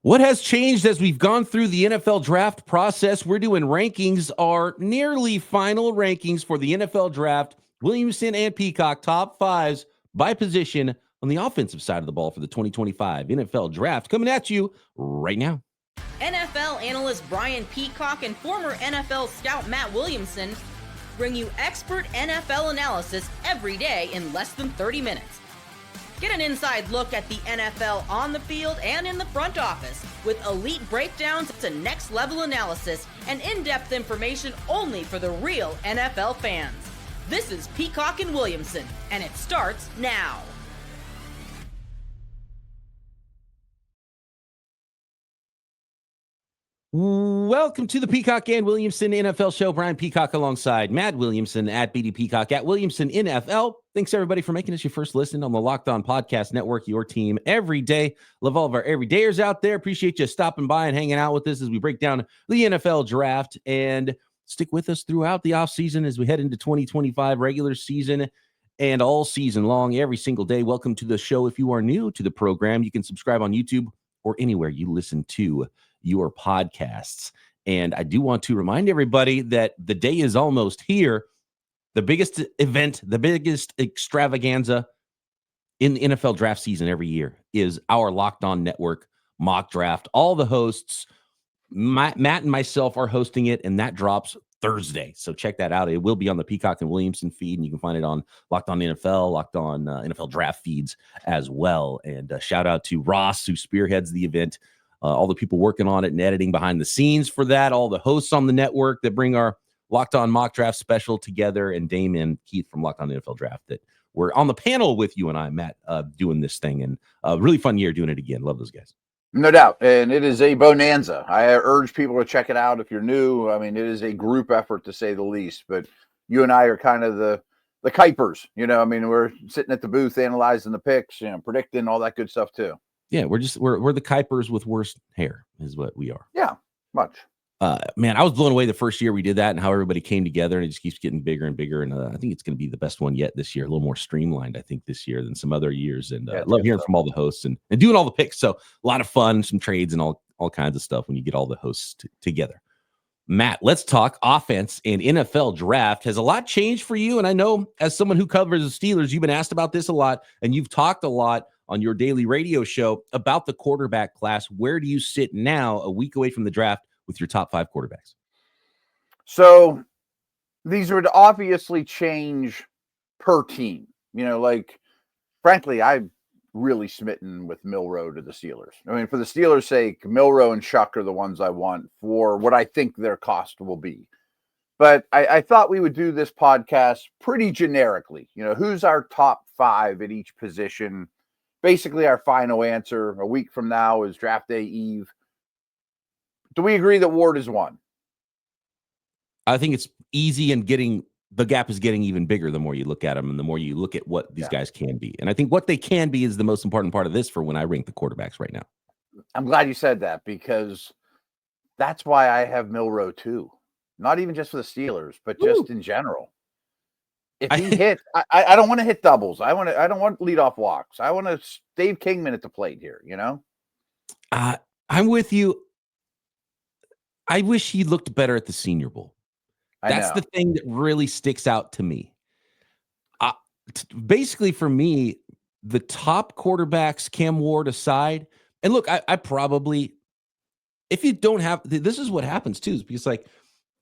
What has changed as we've gone through the NFL draft process? We're doing rankings, our nearly final rankings for the NFL draft. Williamson and Peacock, top fives by position on the offensive side of the ball for the 2025 NFL draft. Coming at you right now. NFL analyst Brian Peacock and former NFL scout Matt Williamson bring you expert NFL analysis every day in less than 30 minutes. Get an inside look at the NFL on the field and in the front office with elite breakdowns to next-level analysis and in-depth information only for the real NFL fans. This is Peacock and Williamson, and it starts now. Welcome to the Peacock and Williamson NFL Show. Brian Peacock alongside Matt Williamson at BD Peacock at Williamson NFL. Thanks, everybody, for making us your first listen on the Locked On Podcast Network, your team every day. Love all of our everydayers out there. Appreciate you stopping by and hanging out with us as we break down the NFL draft. And stick with us throughout the offseason as we head into 2025 regular season and all season long, every single day. Welcome to the show. If you are new to the program, you can subscribe on YouTube or anywhere you listen to your podcasts. And I do want to remind everybody that the day is almost here. The biggest event, the biggest extravaganza in the NFL draft season every year is our Locked On Network mock draft. All the hosts, Matt and myself, are hosting it, and that drops Thursday. So check that out. It will be on the Peacock and Williamson feed, and you can find it on Locked On NFL, Locked On NFL draft feeds as well. And shout out to Ross, who spearheads the event. All the people working on it and editing behind the scenes for that, all the hosts on the network that bring our Locked On mock draft special together, and Dame and Keith from Locked On NFL Draft that we're on the panel with you and I, Matt, doing this thing. And a really fun year doing it again. Love those guys. No doubt. And it is a bonanza. I urge people to check it out if you're new. I mean, it is a group effort to say the least, but you and I are kind of the Kuipers, you know. I mean, we're sitting at the booth analyzing the picks, you know, predicting all that good stuff too. Yeah, we're the Kuipers with worse hair is what we are. Yeah, much. Man, I was blown away the first year we did that and how everybody came together, and it just keeps getting bigger and bigger. And I think it's going to be the best one yet this year. A little more streamlined, I think, this year than some other years. And I love hearing from all the hosts and doing all the picks. So a lot of fun, some trades and all kinds of stuff when you get all the hosts together. Matt, let's talk offense and NFL draft. Has a lot changed for you? And I know as someone who covers the Steelers, you've been asked about this a lot, and you've talked a lot on your daily radio show about the quarterback class. Where do you sit now, a week away from the draft, with your top 5 quarterbacks? So these would obviously change per team. You know, like, frankly, I'm really smitten with Milroe to the Steelers. I mean, for the Steelers' sake, Milroe and Shuck are the ones I want for what I think their cost will be. But I thought we would do this podcast pretty generically. You know, who's our top 5 at each position? Basically, our final answer a week from now is draft day eve. Do we agree that Ward is 1? I think it's easy, and the gap is getting even bigger the more you look at them and the more you look at what these guys can be. And I think what they can be is the most important part of this for when I rank the quarterbacks right now. I'm glad you said that, because that's why I have Milroe too. Not even just for the Steelers, but just in general. If he hits, I don't want to hit doubles. I don't want leadoff walks. I want to Dave Kingman at the plate here, you know? I'm with you. I wish he looked better at the Senior Bowl. That's the thing that really sticks out to me. Basically, for me, the top quarterbacks, Cam Ward aside, and look, I probably, if you don't have, this is what happens too, is because, like,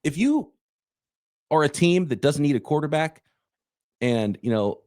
if you are a team that doesn't need a quarterback, and, you know,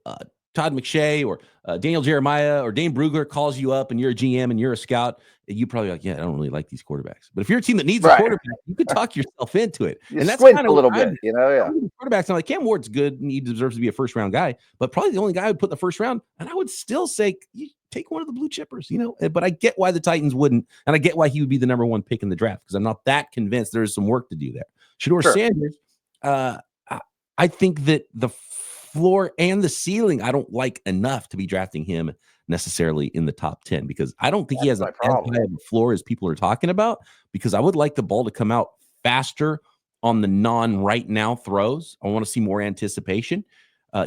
Todd McShay or Daniel Jeremiah or Dane Brugler calls you up and you're a GM and you're a scout, you're probably like, yeah, I don't really like these quarterbacks. But if you're a team that needs a quarterback, you could talk yourself into it. And that's kind of a little bit, you know, yeah. Quarterbacks, I'm like, Cam Ward's good and he deserves to be a first round guy, but probably the only guy I would put in the first round. And I would still say, you take one of the blue chippers, you know, but I get why the Titans wouldn't. And I get why he would be the number 1 pick in the draft, because I'm not that convinced there is some work to do there. Shedeur Sanders, I think that the floor and the ceiling I don't like enough to be drafting him necessarily in the top 10, because I don't think he has as high of a floor as people are talking about, because I would like the ball to come out faster on the non right now throws. I want to see more anticipation.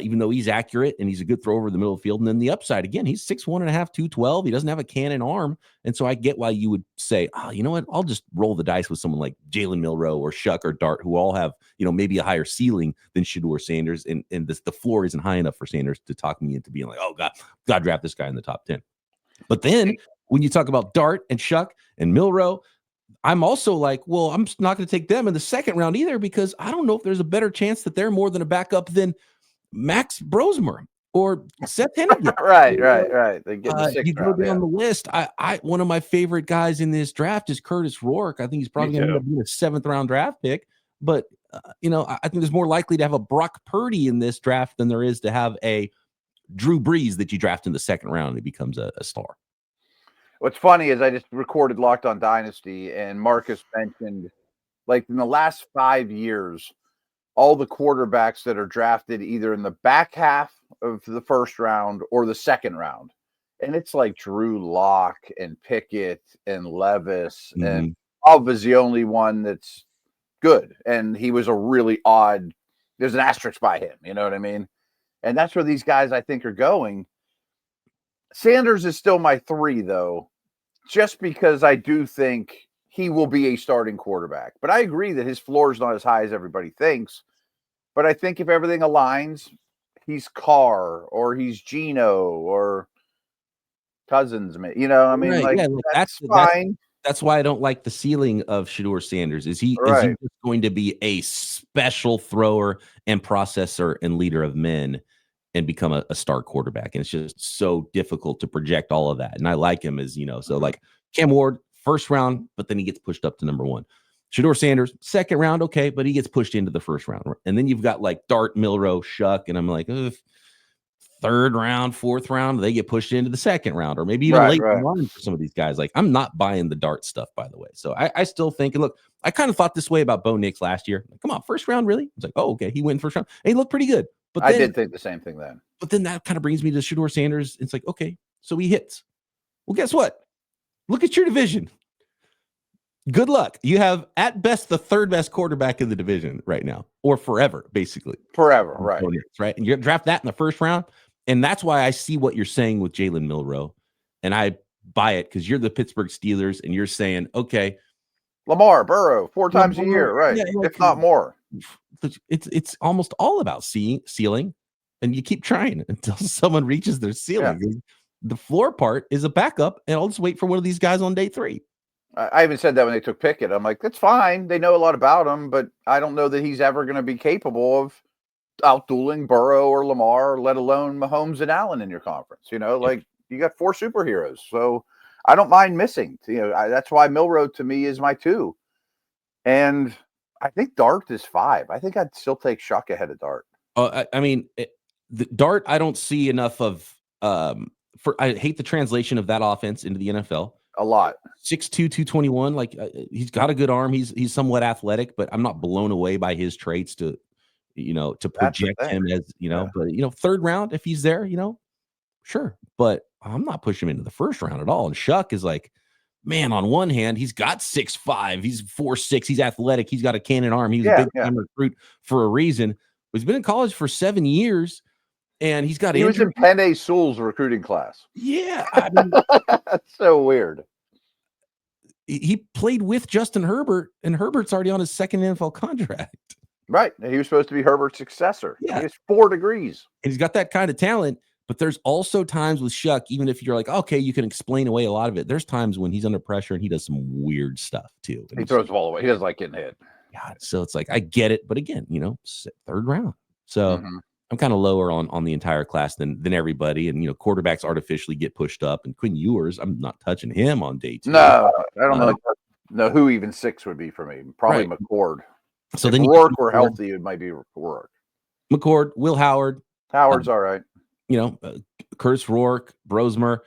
even though he's accurate and he's a good thrower over the middle of the field. And then the upside, again, he's 6'1.5", 212. He doesn't have a cannon arm. And so I get why you would say, oh, you know what? I'll just roll the dice with someone like Jalen Milroe or Shuck or Dart, who all have, maybe a higher ceiling than Shedeur Sanders. And the floor isn't high enough for Sanders to talk me into being like, oh, God, draft this guy in the top 10. But then when you talk about Dart and Shuck and Milroe, I'm also like, well, I'm not going to take them in the second round either, because I don't know if there's a better chance that they're more than a backup than Max Brosmer or Seth Hennigan. right. They get the you go down the list. I one of my favorite guys in this draft is Curtis Rourke. I think he's probably going to end up being a 7th round draft pick. But I think there's more likely to have a Brock Purdy in this draft than there is to have a Drew Brees that you draft in the second round and he becomes a star. What's funny is I just recorded Locked On Dynasty, and Marcus mentioned, like, in the last 5 years, all the quarterbacks that are drafted either in the back half of the first round or the second round. And it's like Drew Lock and Pickett and Levis, and Alva's the only one that's good. And he was a really odd, there's an asterisk by him, you know what I mean? And that's where these guys, I think, are going. Sanders is still my 3, though, just because I do think he will be a starting quarterback. But I agree that his floor is not as high as everybody thinks. But I think if everything aligns, he's Carr or he's Geno or Cousins. That's fine. That's why I don't like the ceiling of Shedeur Sanders. Is he just going to be a special thrower and processor and leader of men and become a star quarterback? And it's just so difficult to project all of that. And I like him as, so like Cam Ward, first round, but then he gets pushed up to number 1. Shedeur Sanders, second round, okay, but he gets pushed into the first round. And then you've got like Dart, Milroe, Shuck, and I'm like, third round, fourth round, they get pushed into the second round, or maybe even late round for some of these guys. Like, I'm not buying the Dart stuff, by the way. So I still think, and look, I kind of thought this way about Bo Nix last year. Like, come on, first round, really? It's like, oh, okay, he went first round. And he looked pretty good. But then, I did think the same thing then. But then that kind of brings me to Shedeur Sanders. It's like, okay, so he hits. Well, guess what? Look at your division. Good luck. You have, at best, the 3rd best quarterback in the division right now, or forever, basically. Forever, right. Right. And you draft that in the first round. And that's why I see what you're saying with Jalen Milroe. And I buy it, because you're the Pittsburgh Steelers and you're saying, okay, Lamar, Burrow, 4 times a year, right? Yeah, if not more. It's almost all about ceiling, and you keep trying until someone reaches their ceiling. Yeah. The floor part is a backup, and I'll just wait for one of these guys on day 3. I even said that when they took Pickett. I'm like, that's fine. They know a lot about him, but I don't know that he's ever going to be capable of outdueling Burrow or Lamar, let alone Mahomes and Allen in your conference. Like, you got 4 superheroes. So I don't mind missing. That's why Milroe to me is my 2. And I think Dart is 5. I think I'd still take Shuck ahead of Dart. The Dart, I don't see enough of. I hate the translation of that offense into the NFL. A lot. 6'2", 221. Like, he's got a good arm. He's somewhat athletic, but I'm not blown away by his traits to project him as, but, 3rd round, if he's there, sure. But I'm not pushing him into the first round at all. And Shuck is like, man, on one hand, he's got 6'5", he's 4'6", he's athletic, he's got a cannon arm, he was a big time recruit for a reason. But he's been in college for 7 years, and he was in Penn Sewell's recruiting class. Yeah, that's so weird. He played with Justin Herbert, and Herbert's already on his 2nd NFL contract. Right, and he was supposed to be Herbert's successor. Yeah, he has 4 degrees, and he's got that kind of talent. But there's also times with Shuck, even if you're like, okay, you can explain away a lot of it, there's times when he's under pressure and he does some weird stuff too. And he throws the ball away. He doesn't like getting hit. Yeah, so it's like, I get it, but again, 3rd round. So I'm kind of lower on the entire class than everybody. And, quarterbacks artificially get pushed up. And Quinn Ewers, I'm not touching him on day 2. No, I don't know who even 6 would be for me. Probably McCord. So if then Rourke were healthy, it might be Rourke. McCord, Will Howard. Howard's all right. Curtis Rourke, Brosmer,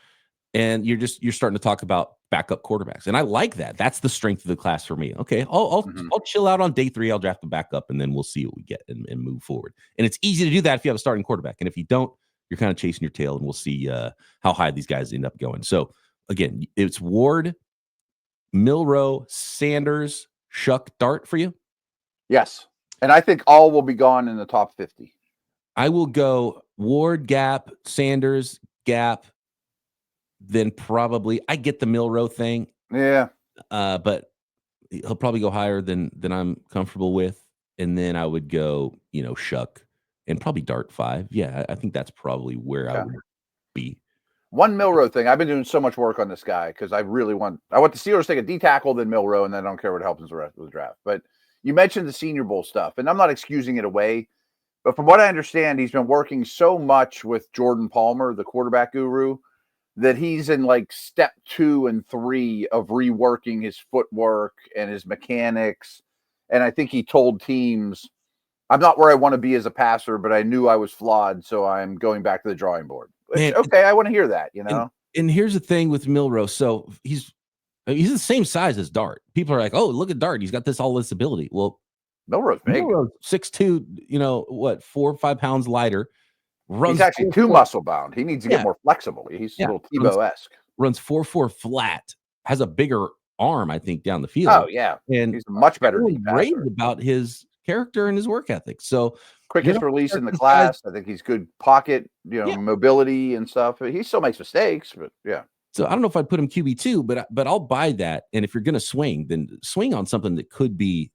and you're starting to talk about backup quarterbacks. And I like that. That's the strength of the class for me. Okay, I'll chill out on day 3. I'll draft the backup, and then we'll see what we get and move forward. And it's easy to do that if you have a starting quarterback. And if you don't, you're kind of chasing your tail, and we'll see how high these guys end up going. So again, it's Ward, Milroe, Sanders, Shuck, Dart for you. Yes, and I think all will be gone in the top 50. I will go Ward, Gap, Sanders, Gap. Then probably I get the Milrow thing. Yeah. But he'll probably go higher than I'm comfortable with. And then I would go, Shuck and probably Dart 5. Yeah, I think that's probably where I would be. One Milrow thing. I've been doing so much work on this guy because I want the Steelers to take a D tackle, then Milrow, and then I don't care what happens the rest of the draft. But you mentioned the Senior Bowl stuff, and I'm not excusing it away. But from what I understand, he's been working so much with Jordan Palmer, the quarterback guru, that he's in like step 2 and 3 of reworking his footwork and his mechanics. And I think he told teams, I'm not where I want to be as a passer, but I knew I was flawed, so I'm going back to the drawing board. Which, okay, I want to hear that, And here's the thing with Milrow. So he's the same size as Dart. People are like, oh, look at Dart. He's got all this ability. Well, Milrow's big. Milrow's 6'2", 4 or 5 pounds lighter. He's actually too muscle bound. He needs to get more flexible. He's a little Tebow-esque. Runs 4.4 flat. Has a bigger arm, I think, down the field. Oh yeah, and he's a much better. Great about his character and his work ethic. So quickest release in the class. I think he's good pocket, mobility and stuff. He still makes mistakes, but yeah. So I don't know if I'd put him QB2, but I'll buy that. And if you're going to swing, then swing on something that could be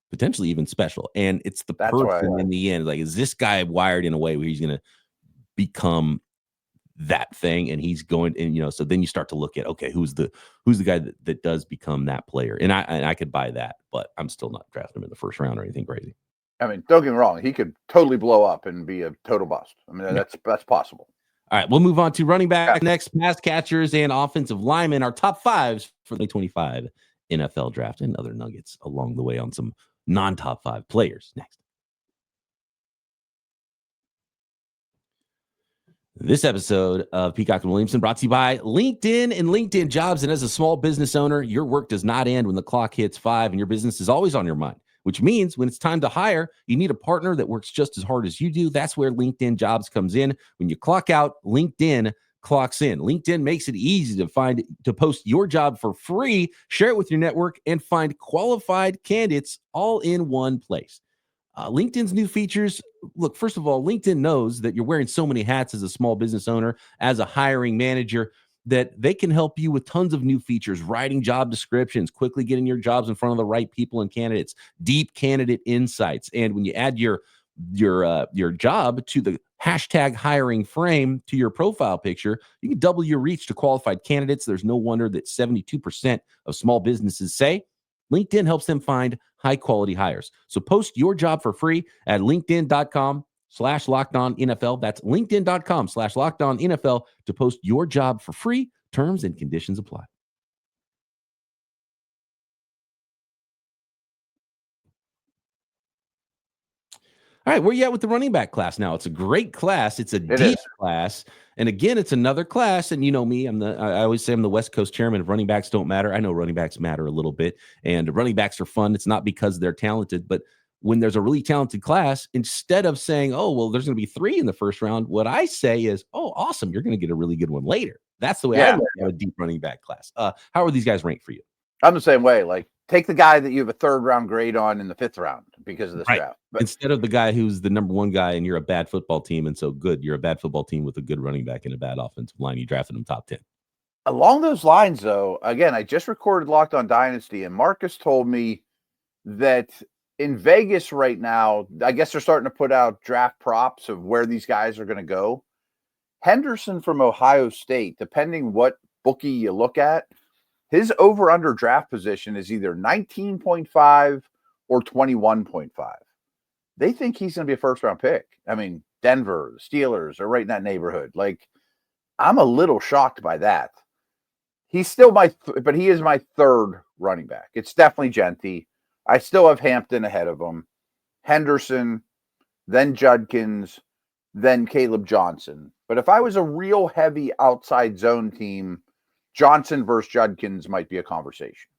potentially even special. And it's the person in the end. Like, is this guy wired in a way where he's going to become that thing? And he's going, and so then you start to look at, okay, who's the guy that does become that player? And I could buy that, but I'm still not drafting him in the first round or anything crazy. I mean, don't get me wrong, he could totally blow up and be a total bust. I mean, that's possible. All right, we'll move on to running back next, pass catchers and offensive linemen, our top 5s for the 2025 NFL draft, and other nuggets along the way on some non-top 5 players next. This episode of Peacock and Williamson brought to you by LinkedIn and LinkedIn Jobs. And as a small business owner, your work does not end when the clock hits 5 and your business is always on your mind, which means when it's time to hire, you need a partner that works just as hard as you do. That's where LinkedIn Jobs comes in. When you clock out, LinkedIn clocks in. LinkedIn makes it easy to post your job for free, share it with your network, and find qualified candidates all in one place. LinkedIn's new features. Look, first of all, LinkedIn knows that you're wearing so many hats as a small business owner, as a hiring manager, that they can help you with tons of new features, writing job descriptions, quickly getting your jobs in front of the right people and candidates, deep candidate insights. And when you add your job to the hashtag hiring frame to your profile picture, you can double your reach to qualified candidates. There's no wonder that 72% of small businesses say LinkedIn helps them find high-quality hires. So post your job for free at linkedin.com/LockedOnNFL. That's linkedin.com/LockedOnNFL to post your job for free. Terms and conditions apply. All right, where you at with the running back class now? It's a great class. It's a deep class. And again, it's another class. And you know me, I always say I'm the West Coast chairman of running backs don't matter. I know running backs matter a little bit. And running backs are fun. It's not because they're talented, but when there's a really talented class, instead of saying, oh, well, there's going to be 3 in the first round, what I say is, oh, awesome, you're going to get a really good one later. That's the way I look at a deep running back class. How are these guys ranked for you? I'm the same way. Like, take the guy that you have a 3rd round grade on in the 5th round because of this draft. But instead of the guy who's the number 1 guy and you're a bad football team, and so good, you're a bad football team with a good running back and a bad offensive line. You drafted him top 10. Along those lines, though, again, I just recorded Locked On Dynasty, and Marcus told me that in Vegas right now, I guess they're starting to put out draft props of where these guys are going to go. Henderson from Ohio State, depending what bookie you look at, his over-under draft position is either 19.5 or 21.5. They think he's going to be a first-round pick. I mean, Denver, the Steelers are right in that neighborhood. Like, I'm a little shocked by that. He's still but he is my 3rd running back. It's definitely Genty. I still have Hampton ahead of him. Henderson, then Judkins, then Caleb Johnson. But if I was a real heavy outside zone team, Johnson versus Judkins might be a conversation.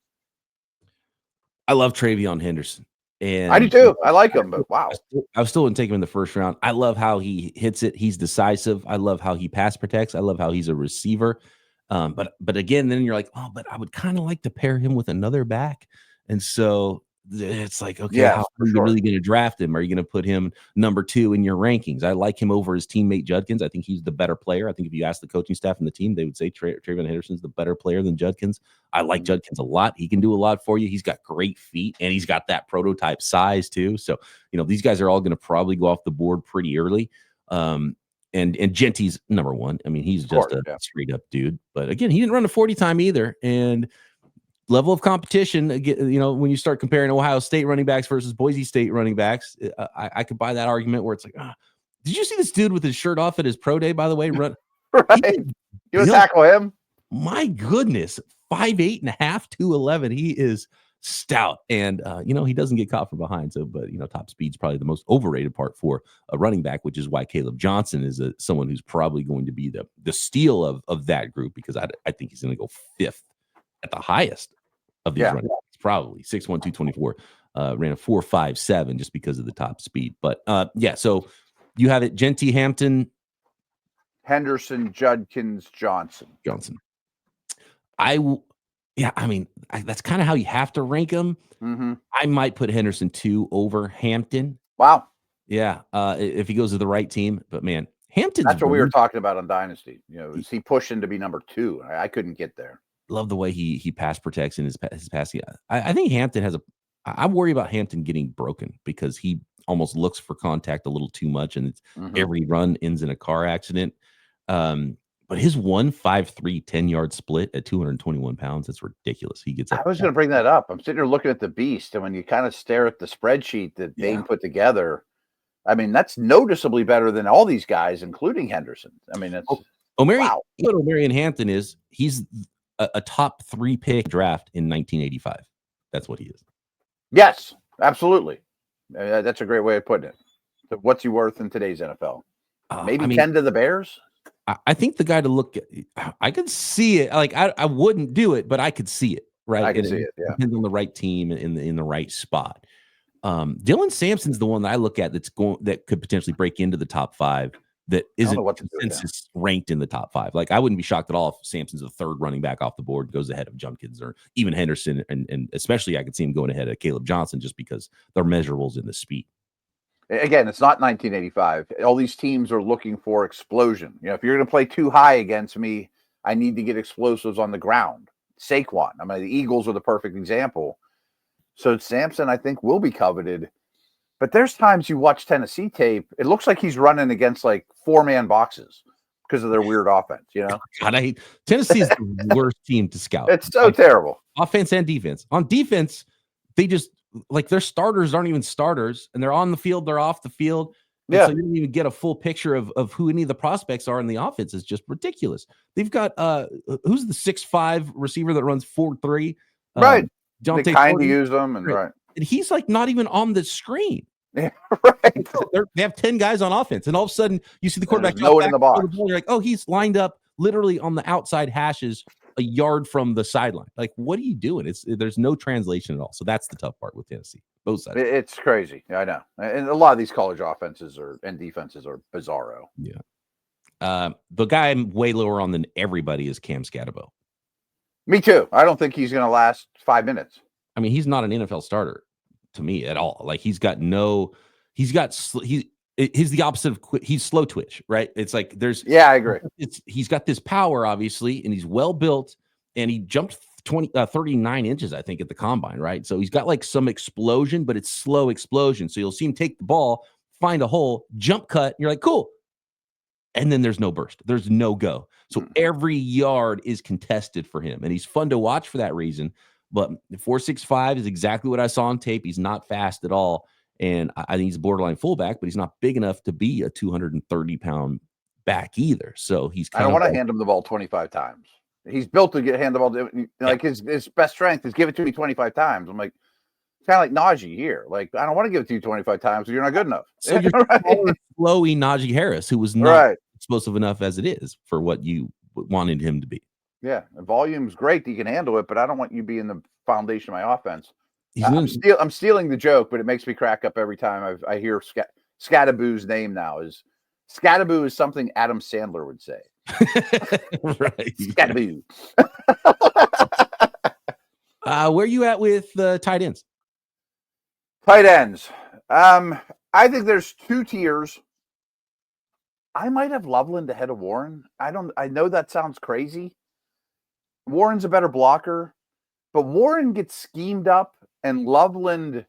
I love Travion Henderson. And I do too. I like him, but wow. I still wouldn't take him in the first round. I love how he hits it. He's decisive. I love how he pass protects. I love how he's a receiver. But again, then you're like, oh, but I would kind of like to pair him with another back. And so it's like, okay, Yes, how for are you sure. really going to draft him? Are you going to put him number 2 in your rankings? I like him over his teammate Judkins. I think he's the better player. I think if you ask the coaching staff and the team, they would say Trayvon Henderson's the better player than Judkins. I like Judkins a lot. He can do a lot for you. He's got great feet, and he's got that prototype size too. So, these guys are all going to probably go off the board pretty early. And Genty's number 1. I mean, he's just a straight up dude. But again, he didn't run a 40 time either. And level of competition, when you start comparing Ohio State running backs versus Boise State running backs, I could buy that argument where it's like, did you see this dude with his shirt off at his pro day, by the way? Right. You would tackle him? My goodness. 5'8.5", 211. He is stout. And, he doesn't get caught from behind. So, but, top speed's probably the most overrated part for a running back, which is why Caleb Johnson is someone who's probably going to be the steal of that group, because I think he's going to go 5th at the highest of these running backs, probably 6'1", 224, ran a 4.57 just because of the top speed. But so you have it: Genty, Hampton, Henderson, Judkins, Johnson. That's kind of how you have to rank them. Mm-hmm. I might put Henderson 2 over Hampton. Wow. Yeah, if he goes to the right team. But man, Hampton. That's what we were talking about on Dynasty. Is he pushing to be number 2? I couldn't get there. Love the way he pass protects in his passing. I think Hampton has I worry about Hampton getting broken because he almost looks for contact a little too much, and every run ends in a car accident. But his 1.53 10-yard split at 221 pounds, that's ridiculous. He gets. I was going to bring that up. I'm sitting here looking at the beast, and when you kind of stare at the spreadsheet that Dane put together, I mean, that's noticeably better than all these guys, including Henderson. I mean, it's wow. What Omarion Hampton is, he's a top 3 pick draft in 1985. That's what he is. Yes, absolutely. That's a great way of putting it. So what's he worth in today's NFL? Maybe 10 to the Bears? I think the guy to look at, I could see it. Like I wouldn't do it, but I could see it. Right, I can see it. Yeah, depends on the right team in the right spot. Dylan Sampson's the one that I look at that could potentially break into the top 5. That isn't consensus ranked in the top 5. Like I wouldn't be shocked at all if Sampson's the 3rd running back off the board, goes ahead of Judkins or even Henderson, and especially I could see him going ahead of Caleb Johnson just because they're measurables in the speed. Again, it's not 1985. All these teams are looking for explosion. If you're going to play too high against me, I need to get explosives on the ground. Saquon. I mean, the Eagles are the perfect example. So Sampson, I think, will be coveted. But there's times you watch Tennessee tape, it looks like he's running against like 4-man boxes because of their weird offense, God, Tennessee is the worst team to scout. It's so terrible. Offense and defense. On defense, they just their starters aren't even starters, and they're on the field, they're off the field. So you don't even get a full picture of who any of the prospects are in the offense. Is just ridiculous. They've got who's the 6'5" receiver that runs 4.3? Right. Don't they kind of use them and and he's like not even on the screen. Yeah, right. They have 10 guys on offense, and all of a sudden you see the quarterback no one in the box. You're like, oh, he's lined up literally on the outside hashes a yard from the sideline. Like, what are you doing? There's no translation at all. So that's the tough part with Tennessee. Both sides. It's crazy. I know. And a lot of these college offenses and defenses are bizarro. Yeah. The guy I'm way lower on than everybody is Cam Scatterbo. Me too. I don't think he's going to last 5 minutes. I mean, he's not an NFL starter to me at all. Like he's the opposite of he's slow twitch, right? It's like I agree. He's got this power obviously, and he's well built, and he jumped 39 inches, I think, at the combine, right? So he's got like some explosion, but it's slow explosion. So you'll see him take the ball, find a hole, jump cut, and you're like, cool. And then there's no burst. There's no go. So every yard is contested for him, and he's fun to watch for that reason. But 4.65 is exactly what I saw on tape. He's not fast at all. And I think he's a borderline fullback, but he's not big enough to be a 230-pound back either. So he's I don't want to hand him the ball 25 times. He's built to hand the ball. Like his best strength is give it to me 25 times. I'm like, kind of like Najee here. Like, I don't want to give it to you 25 times because you're not good enough. So you're flowy Najee Harris, who was not explosive enough as it is for what you wanted him to be. Yeah, the volume's great. You can handle it, but I don't want you being the foundation of my offense. I'm stealing the joke, but it makes me crack up every time I hear Scattaboo's name now. Scattaboo is something Adam Sandler would say. Right. Scattaboo. Where are you at with tight ends? Tight ends. I think there's two tiers. I might have Loveland ahead of Warren. I know that sounds crazy. Warren's a better blocker, but Warren gets schemed up and Loveland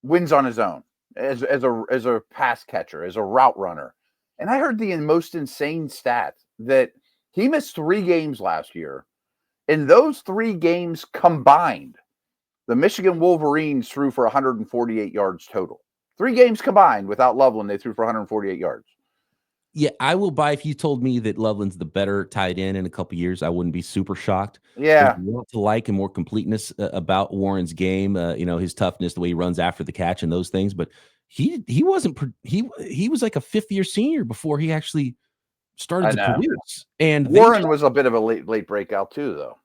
wins on his own as a pass catcher, as a route runner. And I heard the most insane stat that he missed 3 games last year. In those 3 games combined, the Michigan Wolverines threw for 148 yards total. 3 games combined without Loveland, they threw for 148 yards. Yeah, I will buy if you told me that Loveland's the better tight end in a couple years. I wouldn't be super shocked. Yeah, There's more to like and more completeness about Warren's game. His toughness, the way he runs after the catch, and those things. But he wasn't. He was like a 5th-year senior before he actually started to produce. And Warren was a bit of a late breakout too, though.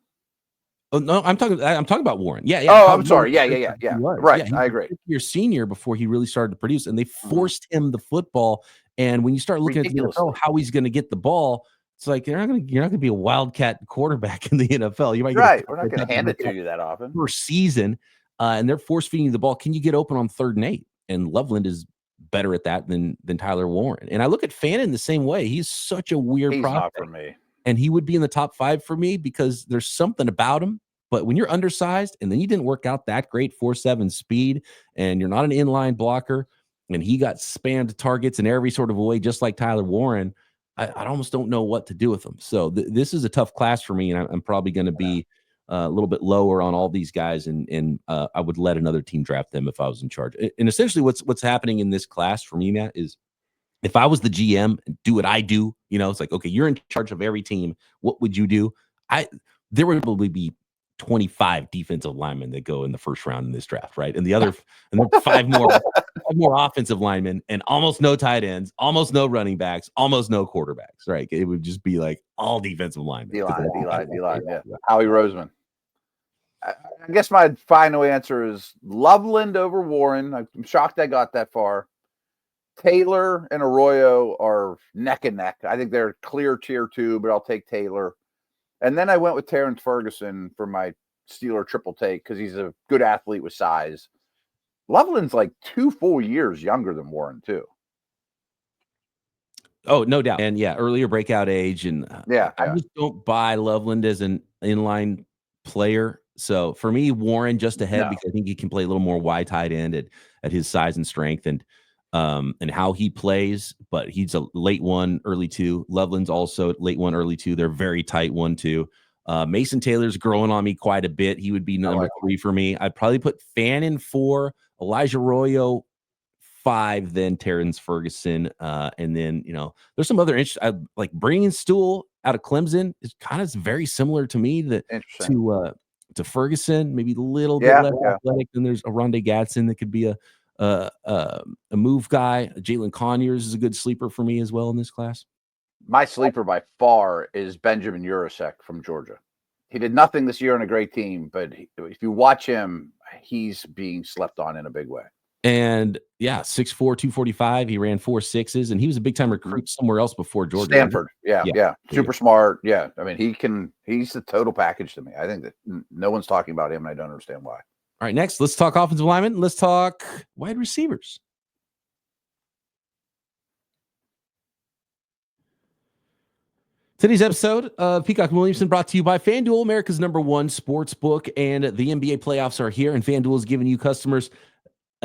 Oh no, I'm talking about Warren. Yeah. Oh, I'm sorry. Yeah. Right. Yeah, I agree. Your senior before he really started to produce, and they forced him the football. And when you start looking at the NFL, how he's going to get the ball, it's like you're not going to be a wildcat quarterback in the NFL. You might get we're not going to hand it to you that often per season, and they're force feeding you the ball. Can you get open on 3rd and 8? And Loveland is better at that than Tyler Warren. And I look at Fannin the same way. He's such a weird prospect not for me. And he would be in the top 5 for me because there's something about him. But when you're undersized and then you didn't work out that great 4.7 speed and you're not an inline blocker and he got spammed targets in every sort of way, just like Tyler Warren, I almost don't know what to do with him. So this is a tough class for me, and I'm probably going to be a little bit lower on all these guys, and I would let another team draft them if I was in charge. And essentially what's happening in this class for me, Matt, is if I was the GM and do what I do, it's like, okay, you're in charge of every team. What would you do? There would probably be 25 defensive linemen that go in the first round in this draft, right? And the other, and then 5 more offensive linemen, and almost no tight ends, almost no running backs, almost no quarterbacks, right? It would just be like all defensive linemen. D-line, yeah. Howie Roseman. I guess my final answer is Loveland over Warren. I'm shocked I got that far. Taylor and Arroyo are neck and neck. I think they're clear tier 2, but I'll take Taylor. And then I went with Terrence Ferguson for my Steeler triple take because he's a good athlete with size. Loveland's like 2 full years younger than Warren, too. Oh, no doubt. And earlier breakout age. And I just don't buy Loveland as an inline player. So for me, Warren just ahead because I think he can play a little more wide tight end at his size and strength and how he plays, but he's a late 1, early 2. Loveland's also late 1, early 2. They're very tight 1-2. Mason Taylor's growing on me quite a bit. He would be number 3 for me. I'd probably put Fannin 4, Elijah Arroyo 5, then Terrence Ferguson. And then, there's some other interesting, like bringing Stool out of Clemson is kind of very similar to me to Ferguson, maybe a little bit less athletic. Then there's Aronde Gadsden that could be a move guy. Jalen Conyers is a good sleeper for me as well in this class. My sleeper by far is Benjamin Urasek from Georgia. He did nothing this year on a great team, but if you watch him, he's being slept on in a big way. And 6'4", 245. He ran 4.6s, and he was a big time recruit somewhere else before Georgia. Stanford. Yeah. Super smart. Yeah. I mean, he's the total package to me. I think that no one's talking about him, and I don't understand why. All right, next, let's talk offensive linemen. Let's talk wide receivers. Today's episode of Peacock Williamson brought to you by FanDuel, America's #1 sports book, and the NBA playoffs are here, and FanDuel is giving you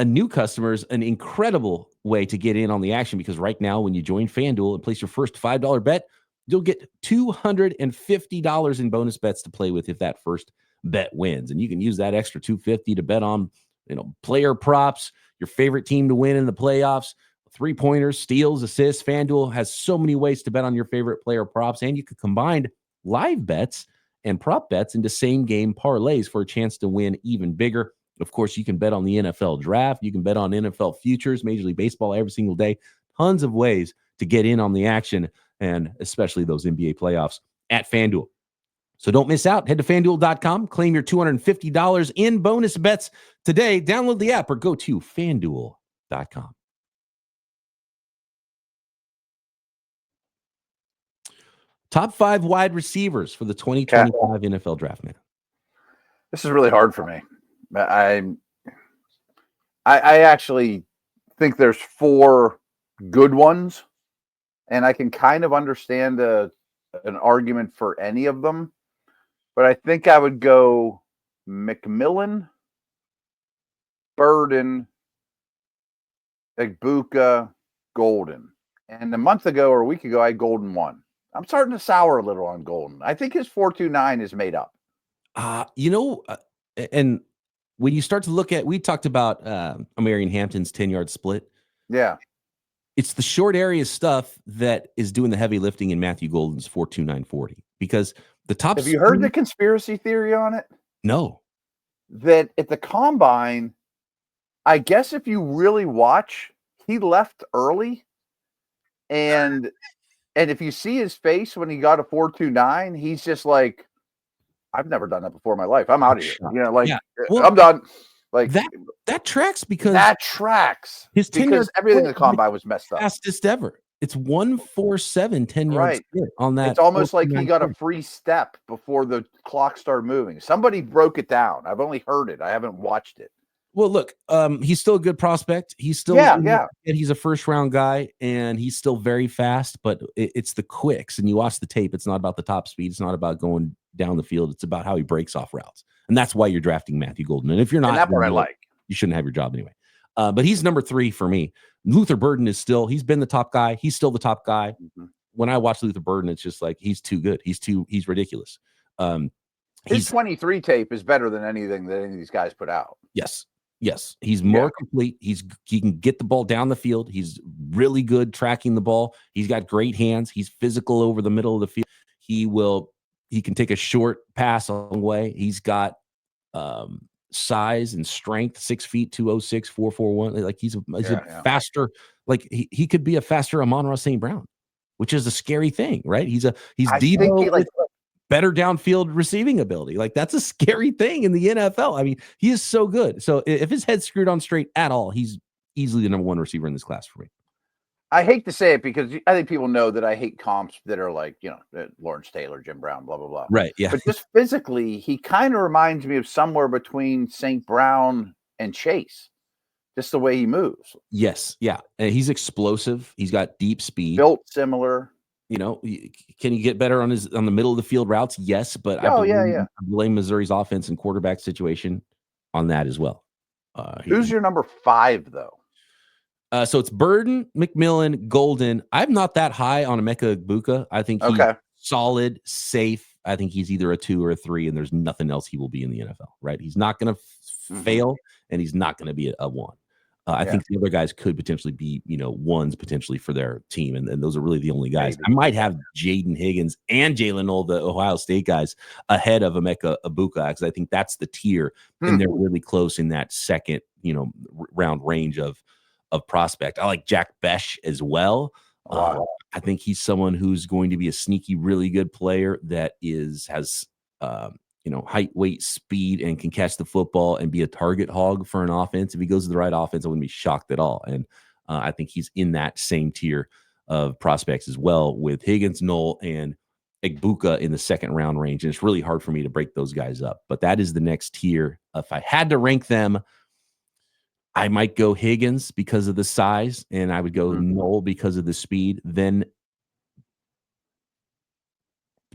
new customers, an incredible way to get in on the action, because right now when you join FanDuel and place your first $5 bet, you'll get $250 in bonus bets to play with if that first bet wins. And you can use that extra $250 to bet on, player props, your favorite team to win in the playoffs, 3-pointers, steals, assists. FanDuel has so many ways to bet on your favorite player props, and you could combine live bets and prop bets into same game parlays for a chance to win even bigger. Of course, you can bet on the NFL draft. You can bet on NFL futures, Major League Baseball every single day. Tons of ways to get in on the action, and especially those NBA playoffs at FanDuel. So don't miss out. Head to FanDuel.com. Claim your $250 in bonus bets today. Download the app or go to FanDuel.com. Top 5 wide receivers for the 2025 NFL Draft, man. This is really hard for me. I actually think there's 4 good ones, and I can kind of understand an argument for any of them. But I think I would go McMillan, Burden, Egbuka, Golden. And a month ago or a week ago, I had Golden 1. I'm starting to sour a little on Golden. I think his 4.29 is made up. And when you start to look at, we talked about Marion Hampton's 10-yard split. Yeah. It's the short area stuff that is doing the heavy lifting in Matthew Golden's 4.2940, because the top. Have you heard the conspiracy theory on it? No. That at the combine, I guess if you really watch, he left early, and if you see his face when he got a 4.29, he's just like, I've never done that before in my life. I'm out of here. I'm done. Like that tracks, because that tracks. His 10-yard everything in the combine was messed up. Fastest ever. It's 1.47 10-yard split on that. It's almost like he got a free step before the clock started moving. Somebody broke it down. I've only heard it. I haven't watched it. Well, look, he's still a good prospect. He's still and he's a first-round guy, and he's still very fast. But it's the quicks, and you watch the tape. It's not about the top speed. It's not about going down the field. It's about how he breaks off routes, and that's why you're drafting Matthew Golden. And if you're not, and that part I like. You shouldn't have your job anyway. But he's number 3 for me. Luther Burden is still. He's been the top guy. He's still the top guy. Mm-hmm. When I watch Luther Burden, it's just like he's too good. He's ridiculous. His 23 tape is better than anything that any of these guys put out. Yes, he's more complete. He can get the ball down the field. He's really good tracking the ball. He's got great hands. He's physical over the middle of the field. He can take a short pass a long way. He's got size and strength, 6 feet, 206, 441. Like he's a faster, like he could be a faster Amon-Ra St. Brown, which is a scary thing, right? He's Debo with better downfield receiving ability. Like that's a scary thing in the NFL. I mean, he is so good. So if his head's screwed on straight at all, he's easily the number 1 receiver in this class for me. I hate to say it because I think people know that I hate comps that are like, Lawrence Taylor, Jim Brown, blah, blah, blah. Right. Yeah. But just physically, he kind of reminds me of somewhere between St. Brown and Chase, just the way he moves. Yes. Yeah. And he's explosive. He's got deep speed. Built similar. Can he get better on the middle of the field routes? Yes. But I blame Missouri's offense and quarterback situation on that as well. Who's your number 5, though? So it's Burden, McMillan, Golden. I'm not that high on Emeka Egbuka. I think he's solid, safe. I think he's either a 2 or a 3, and there's nothing else he will be in the NFL, right? He's not going to fail, and he's not going to be a 1. I think the other guys could potentially be, 1s potentially for their team, and those are really the only guys. I might have Jaden Higgins and Jalen Knoll, the Ohio State guys, ahead of Emeka Egbuka, because I think that's the tier, and they're really close in that second, round range of prospect. I like Jack Besh as well. I think he's someone who's going to be a sneaky, really good player that has height, weight, speed, and can catch the football and be a target hog for an offense. If he goes to the right offense, I wouldn't be shocked at all. And I think he's in that same tier of prospects as well, with Higgins, Knoll, and Egbuka in the second round range. And it's really hard for me to break those guys up. But that is the next tier. If I had to rank them, I might go Higgins because of the size, and I would go Knoll because of the speed. Then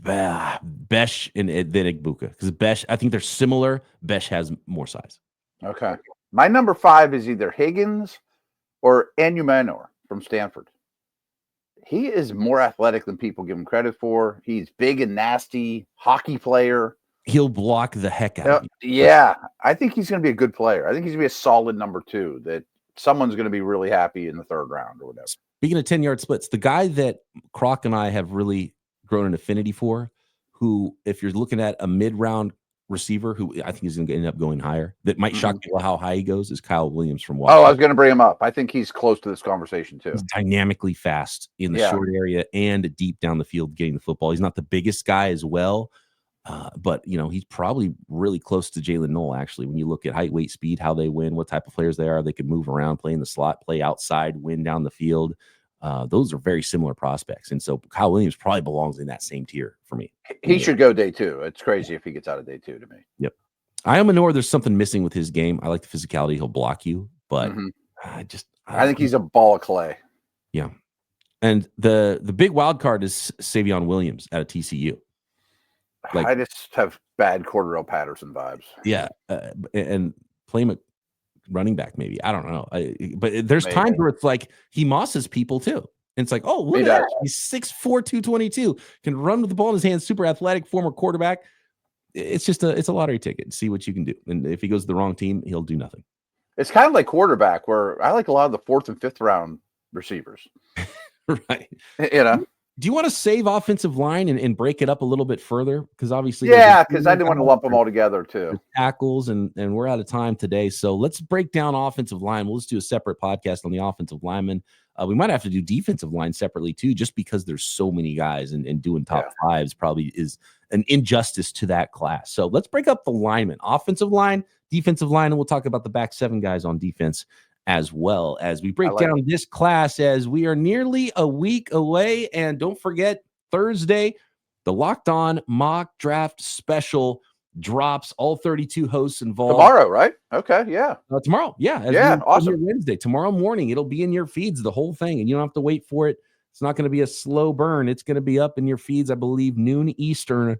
Besh and then Egbuka, because Besh, I think they're similar. Besh has more size. Okay. My number 5 is either Higgins or Enumenor from Stanford. He is more athletic than people give him credit for. He's big and nasty, hockey player. He'll block the heck out of you. Yeah, I think he's going to be a good player. I think he's going to be a solid number 2 that someone's going to be really happy in the 3rd round or whatever. Speaking of 10-yard splits, the guy that Croc and I have really grown an affinity for, who, if you're looking at a mid-round receiver, who I think is going to end up going higher, that might shock people how high he goes, is Kyle Williams from Washington. Oh, I was going to bring him up. I think he's close to this conversation too. He's dynamically fast in the short area and deep down the field getting the football. He's not the biggest guy as well, but he's probably really close to Jalen Knoll, actually, when you look at height, weight, speed, how they win, what type of players they are. They can move around, play in the slot, play outside, win down the field. Those are very similar prospects. And so Kyle Williams probably belongs in that same tier for me. He should go day 2. It's crazy if he gets out of day 2 to me. Yep. I am there's something missing with his game. I like the physicality. He'll block you, but I think he's a ball of clay. Yeah. And the big wild card is Savion Williams out of TCU. Like, I just have bad Cordero Patterson vibes. Yeah. And play him at running back, maybe. I don't know. But there's times where it's like he mosses people too. And it's like, oh, look at that. He's 6'4", 222, can run with the ball in his hands, super athletic, former quarterback. It's just it's a lottery ticket. See what you can do. And if he goes to the wrong team, he'll do nothing. It's kind of like quarterback, where I like a lot of the 4th and 5th round receivers. Right. You know, do you want to save offensive line and break it up a little bit further? Because obviously, because I didn't want to lump them all together too. Tackles, and we're out of time today. So let's break down offensive line. We'll just do a separate podcast on the offensive linemen. We might have to do defensive line separately too, just because there's so many guys, and doing top fives probably is an injustice to that class. So let's break up the linemen, offensive line, defensive line, and we'll talk about the back 7 guys on defense as well as we break down this class, as we are nearly a week away. And don't forget, Thursday, the Locked On Mock Draft Special drops. All 32 hosts involved. Tomorrow, right? Okay, yeah. Tomorrow, awesome. Wednesday, tomorrow morning, it'll be in your feeds, the whole thing, and you don't have to wait for it. It's not going to be a slow burn. It's going to be up in your feeds, I believe, noon Eastern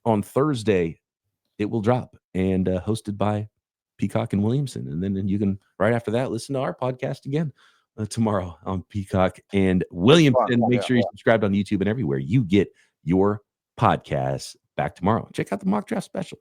on Thursday. It will drop, and hosted by Peacock and Williamson. And then you can, right after that, listen to our podcast again tomorrow on Peacock and Williamson. Make sure you subscribe on YouTube and everywhere you get your podcasts. Back tomorrow. Check out the Mock Draft Special.